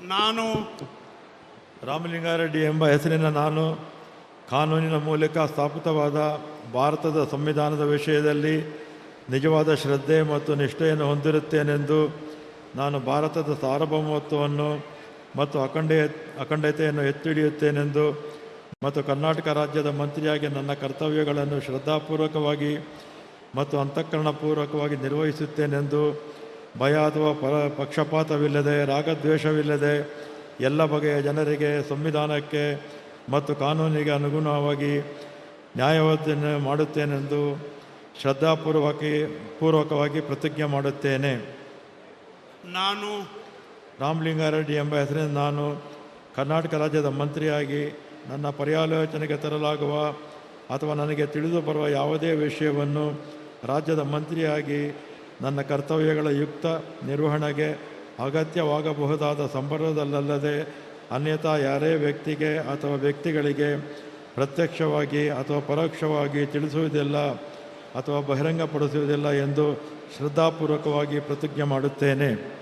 ನಾನು ರಾಮಲಿಂಗಾರೆಡ್ಡಿ ಎಂಬ ಹೆಸರಿನ ನಾನು ಕಾನೂನಿನ ಮೂಲಕ ಸ್ಥಾಪಿತವಾದ ಭಾರತದ ಸಂವಿಧಾನದ ವಿಷಯದಲ್ಲಿ ನಿಜವಾದ ಶ್ರದ್ಧೆ ಮತ್ತು ನಿಷ್ಠೆಯನ್ನು ಹೊಂದಿರುತ್ತೇನೆಂದು ನಾನು ಭಾರತದ ಸಾರ್ವಭೌಮತ್ವವನ್ನು ಮತ್ತು ಅಖಂಡತೆಯನ್ನು ಎತ್ತಿಡಿಯುತ್ತೇನೆಂದು ಮತ್ತು ಕರ್ನಾಟಕ ರಾಜ್ಯದ ಮಂತ್ರಿಯಾಗಿ ನನ್ನ ಕರ್ತವ್ಯಗಳನ್ನು ಶ್ರದ್ಧಾಪೂರ್ವಕವಾಗಿ ಮತ್ತು ಅಂತಃಕರಣಪೂರ್ವಕವಾಗಿ ನಿರ್ವಹಿಸುತ್ತೇನೆಂದು ಭಯ ಅಥವಾ ಪಕ್ಷಪಾತವಿಲ್ಲದೆ ರಾಗದ್ವೇಷವಿಲ್ಲದೆ ಎಲ್ಲ ಬಗೆಯ ಜನರಿಗೆ ಸಂವಿಧಾನಕ್ಕೆ ಮತ್ತು ಕಾನೂನಿಗೆ ಅನುಗುಣವಾಗಿ ನ್ಯಾಯವನ್ನು ಮಾಡುತ್ತೇನೆಂದು ಪೂರ್ವಕವಾಗಿ ಪ್ರತಿಜ್ಞೆ ಮಾಡುತ್ತೇನೆ. ನಾನು ರಾಮಲಿಂಗಾರೆಡ್ಡಿ ಎಂಬ ಹೆಸರಿನ ನಾನು ಕರ್ನಾಟಕ ರಾಜ್ಯದ ಮಂತ್ರಿಯಾಗಿ ನನ್ನ ಪರ್ಯಾಲೋಚನೆಗೆ ತರಲಾಗುವ ಅಥವಾ ನನಗೆ ತಿಳಿದು ಬರುವ ಯಾವುದೇ ವಿಷಯವನ್ನು ರಾಜ್ಯದ ಮಂತ್ರಿಯಾಗಿ ನನ್ನ ಕರ್ತವ್ಯಗಳ ಯುಕ್ತ ನಿರ್ವಹಣೆಗೆ ಅಗತ್ಯವಾಗಬಹುದಾದ ಸಂದರ್ಭದಲ್ಲದೆ ಅನ್ಯಥಾ ಯಾರೇ ವ್ಯಕ್ತಿಗೆ ಅಥವಾ ವ್ಯಕ್ತಿಗಳಿಗೆ ಪ್ರತ್ಯಕ್ಷವಾಗಿ ಅಥವಾ ಪರೋಕ್ಷವಾಗಿ ತಿಳಿಸುವುದಿಲ್ಲ ಅಥವಾ ಬಹಿರಂಗಪಡಿಸುವುದಿಲ್ಲ ಎಂದು ಶ್ರದ್ಧಾಪೂರ್ವಕವಾಗಿ ಪ್ರತಿಜ್ಞೆ ಮಾಡುತ್ತೇನೆ.